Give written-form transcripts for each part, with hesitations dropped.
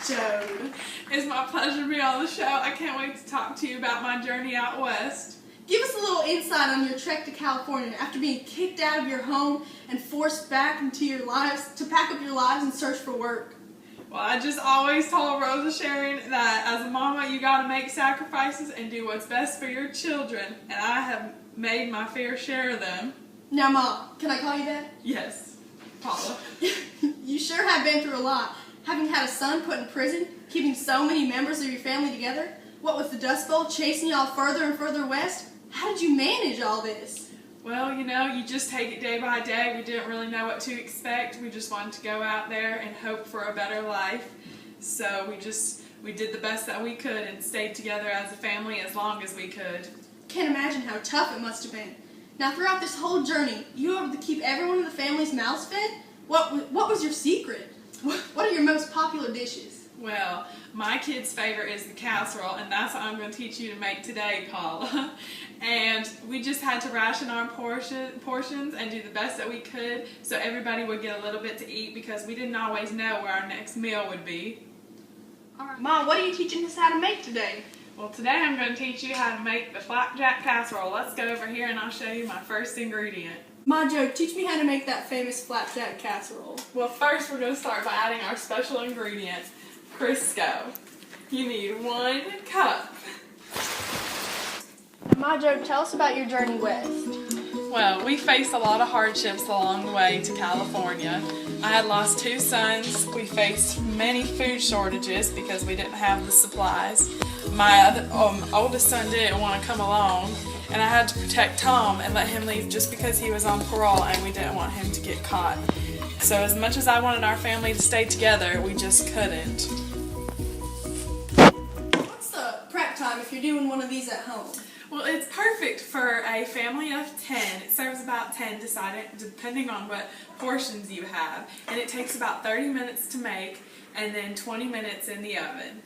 Joan. It's my pleasure to be on the show. I can't wait to talk to you about my journey out west. Give us a little insight on your trek to California after being kicked out of your home and forced back into your lives to pack up your lives and search for work. Well, I just always told Rosa Sharon that as a mama, you got to make sacrifices and do what's best for your children, and I have made my fair share of them. Now, Mom, can I call you that? Yes, Paula. You sure have been through a lot. Having had a son put in prison, keeping so many members of your family together, what with the Dust Bowl chasing y'all further and further west, how did you manage all this? Well, you just take it day by day. We didn't really know what to expect. We just wanted to go out there and hope for a better life. So we did the best that we could and stayed together as a family as long as we could. Can't imagine how tough it must have been. Now, throughout this whole journey, you were able to keep everyone in the family's mouths fed? What was your secret? What are your most popular dishes? Well, my kid's favorite is the casserole, and that's what I'm going to teach you to make today, Paula. And we just had to ration our portions and do the best that we could so everybody would get a little bit to eat because we didn't always know where our next meal would be. All right. Mom, what are you teaching us how to make today? Well, today I'm going to teach you how to make the flapjack casserole. Let's go over here and I'll show you my first ingredient. Ma Joe, teach me how to make that famous flapjack casserole. Well, first we're going to start by adding our special ingredient, Crisco. You need 1 cup. Ma Joe, tell us about your journey west. Well, we faced a lot of hardships along the way to California. I had lost 2 sons. We faced many food shortages because we didn't have the supplies. My oldest son didn't want to come along, and I had to protect Tom and let him leave just because he was on parole and we didn't want him to get caught. So as much as I wanted our family to stay together, we just couldn't. What's the prep time if you're doing one of these at home? Well, it's perfect for a family of 10. It serves about 10 depending on what portions you have. And it takes about 30 minutes to make and then 20 minutes in the oven.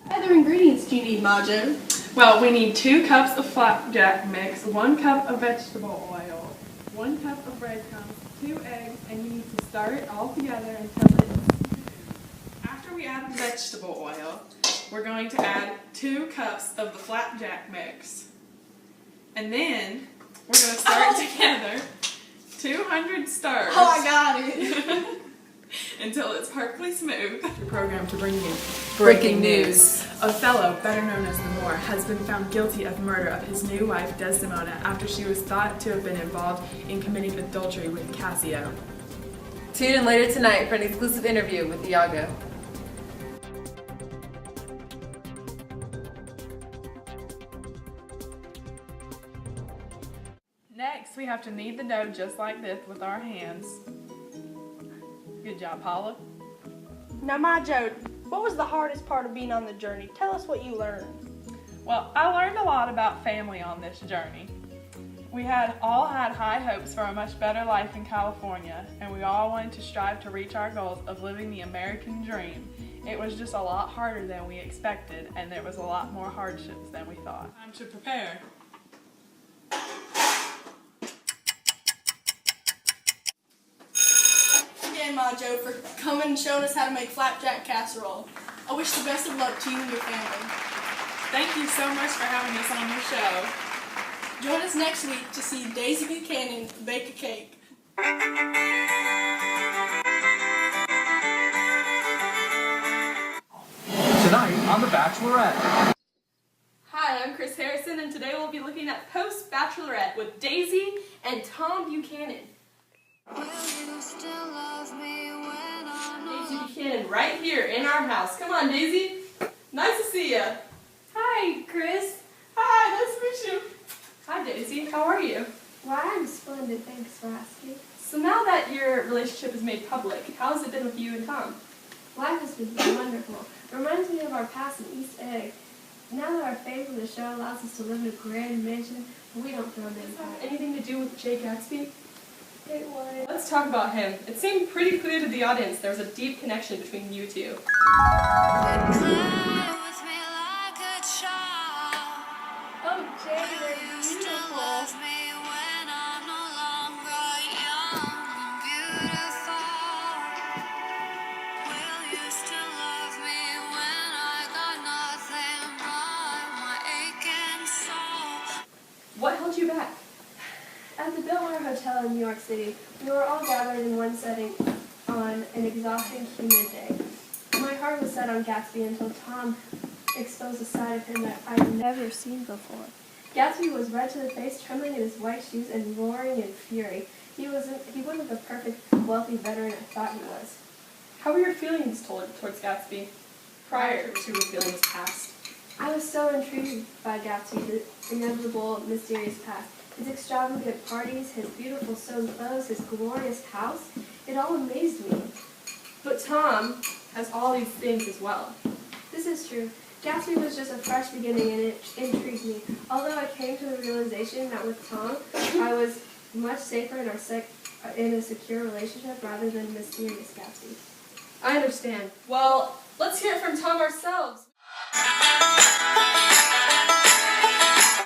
What other ingredients do you need, Ma Joe? Well, we need 2 cups of flapjack mix, 1 cup of vegetable oil, 1 cup of breadcrumbs, 2 eggs, and you need to stir it all together until it's smooth. After we add the vegetable oil, we're going to add 2 cups of the flapjack mix. And then we're going to stir it together 200 stirs. Oh, I got it. Until it's perfectly smooth. The program to bring you Breaking news. Othello, better known as the Moor, has been found guilty of murder of his new wife Desdemona after she was thought to have been involved in committing adultery with Cassio. Tune in later tonight for an exclusive interview with Iago. Next, we have to knead the dough just like this with our hands. Good job, Paula. Now, Ma Joe, what was the hardest part of being on the journey? Tell us what you learned. Well, I learned a lot about family on this journey. We all had high hopes for a much better life in California, and we all wanted to strive to reach our goals of living the American dream. It was just a lot harder than we expected, and there was a lot more hardships than we thought. Time to prepare. Again, Ma Joe, for coming and showing us how to make flapjack casserole. I wish the best of luck to you and your family. Thank you so much for having us on your show. Join us next week to see Daisy Buchanan bake a cake. Tonight on The Bachelorette. Hi, I'm Chris Harrison, and today we'll be looking at Post-Bachelorette with Daisy and Tom Buchanan. Daisy Buchanan right here in our house. Come on, Daisy. Nice to see you. Hi, Chris. Hi, nice to meet you. Hi, Daisy. How are you? Well, I'm splendid. Thanks for asking. So now that your relationship is made public, how has it been with you and Tom? Life has been wonderful. It reminds me of our past in East Egg. Now that our fame for the show allows us to live in a grand mansion, we don't feel Does that have impact. anything to do with Jay Gatsby? It was. Let's talk about him. It seemed pretty clear to the audience there was a deep connection between you two. Oh, Jay, you're beautiful. built our hotel in New York City, we were all gathered in one setting on an exhausting, humid day. My heart was set on Gatsby until Tom exposed a side of him that I'd never seen before. Gatsby was red to the face, trembling in his white shoes and roaring in fury. He wasn't the perfect, wealthy veteran I thought he was. How were your feelings towards Gatsby prior to revealing his past? I was so intrigued by Gatsby's inevitable, mysterious past. His extravagant parties, his beautiful sewn clothes, his glorious house, it all amazed me. But Tom has all these things as well. This is true. Gatsby was just a fresh beginning and it intrigued me. Although I came to the realization that with Tom, I was much safer in a secure relationship rather than mysterious Gatsby. I understand. Well, let's hear it from Tom ourselves.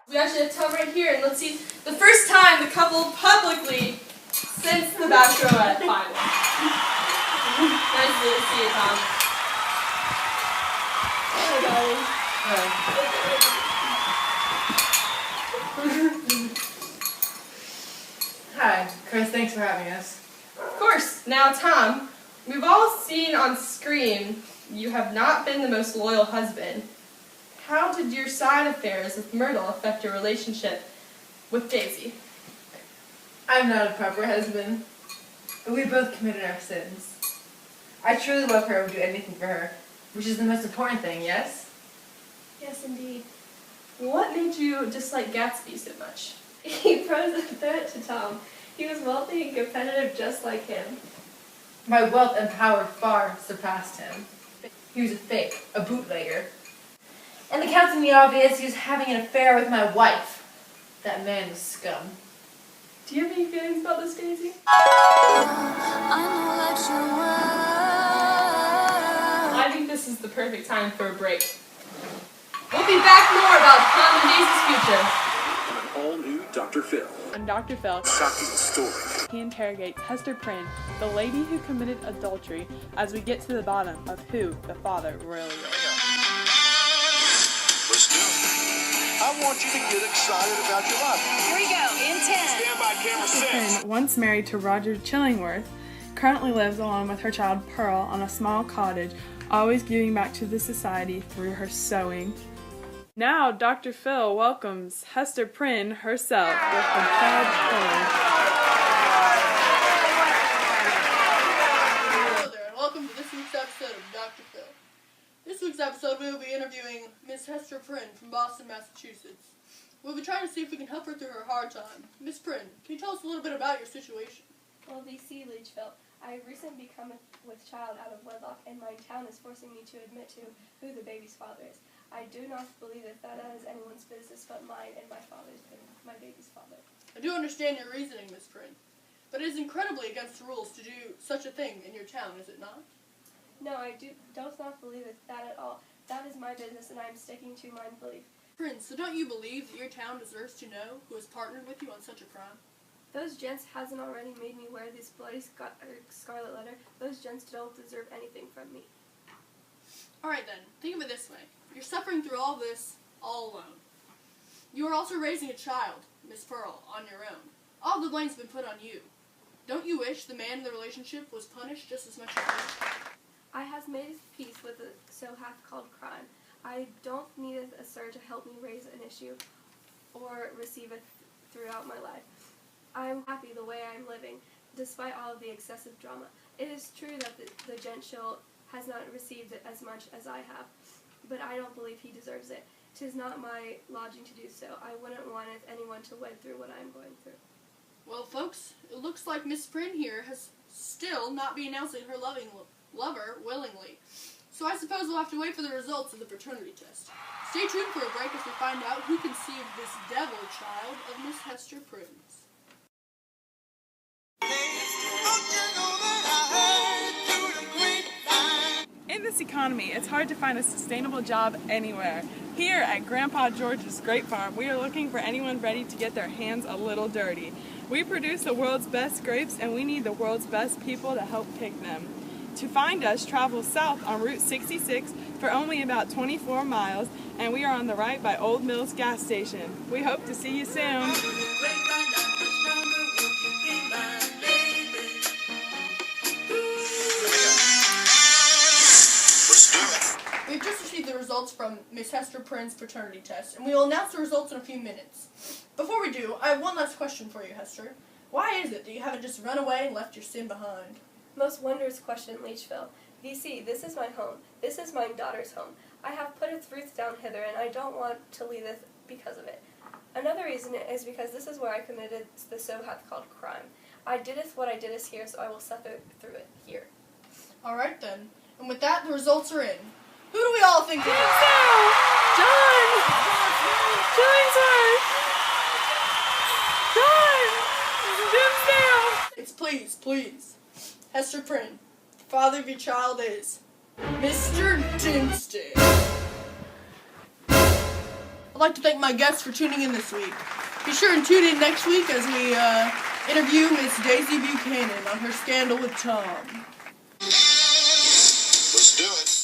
We actually have Tom right here, and let's see the first time the couple publicly since the Bachelorette final. Nice to see you, Tom. Hi, darling. Hi, Chris. Thanks for having us. Of course. Now, Tom, we've all seen on screen you have not been the most loyal husband. How did your side affairs with Myrtle affect your relationship with Daisy? I'm not a proper husband, but we both committed our sins. I truly love her and would do anything for her, which is the most important thing, yes? Yes, indeed. What made you dislike Gatsby so much? He posed a threat to Tom. He was wealthy and competitive just like him. My wealth and power far surpassed him. He was a fake, a bootlegger. And the count's in the obvious, he was having an affair with my wife. That man was scum. Do you have any feelings about this, Daisy? I think this is the perfect time for a break. We'll be back more about Tom and Daisy's future. An all-new Dr. Phil. I'm Dr. Phil. Shocking story. He interrogates Hester Prynne, the lady who committed adultery, as we get to the bottom of who the father really is. Let's go. I want you to get excited about your life. Here we go, in 10. Stand by, camera Hester 6. Prynne, once married to Roger Chillingworth, currently lives along with her child Pearl on a small cottage, always giving back to the society through her sewing. Now, Dr. Phil welcomes Hester Prynne herself with the proud story. Hello there, and welcome to this week's episode of Dr. Phil. This week's episode, we will be interviewing Miss Hester Prynne from Boston, Massachusetts. We'll be trying to see if we can help her through her hard time. Miss Prynne, can you tell us a little bit about your situation? Well, VC Leachville, I have recently become with child out of wedlock, and my town is forcing me to admit to who the baby's father is. I do not believe that is anyone's business but mine and my baby's father. I do understand your reasoning, Miss Prynne, but it is incredibly against the rules to do such a thing in your town, is it not? No, I don't not believe that at all. That is my business, and I am sticking to my belief. Prynne, so don't you believe that your town deserves to know who has partnered with you on such a crime? Those gents hasn't already made me wear this bloody scarlet letter. Those gents don't deserve anything from me. Alright then, think of it this way. You're suffering through all this all alone. You are also raising a child, Miss Pearl, on your own. All the blame's been put on you. Don't you wish the man in the relationship was punished just as much as you? I have made peace with a so half-called crime. I don't need a sir to help me raise an issue or receive it throughout my life. I'm happy the way I'm living, despite all of the excessive drama. It is true that the gentile has not received it as much as I have, but I don't believe he deserves it. 'Tis not my lodging to do so. I wouldn't want anyone to wade through what I am going through. Well, folks, it looks like Miss Prynne here has still not been announcing her lover willingly. So I suppose we'll have to wait for the results of the paternity test. Stay tuned for a break as we find out who conceived this devil child of Miss Hester Prynne's. In this economy, it's hard to find a sustainable job anywhere. Here at Grandpa George's Grape Farm, we are looking for anyone ready to get their hands a little dirty. We produce the world's best grapes, and we need the world's best people to help pick them. To find us, travel south on Route 66 for only about 24 miles, and we are on the right by Old Mills gas station. We hope to see you soon. We've just received the results from Miss Hester Prynne's paternity test, and we will announce the results in a few minutes. Before we do, I have one last question for you, Hester. Why is it that you haven't just run away and left your sin behind? Most wondrous question, Leechville. VC, this is my home. This is my daughter's home. I have put its roots down hither, and I don't want to leave it because of it. Another reason is because this is where I committed the so hath called crime. I dideth what I dideth here, so I will suffer through it here. All right then. And with that, the results are in. Who do we all think it is? John! John's hurt! John! Jim's It's please. Hester Prynne, the father of your child is Mr. Dinsdale. I'd like to thank my guests for tuning in this week. Be sure and tune in next week as we interview Miss Daisy Buchanan on her scandal with Tom. Let's do it.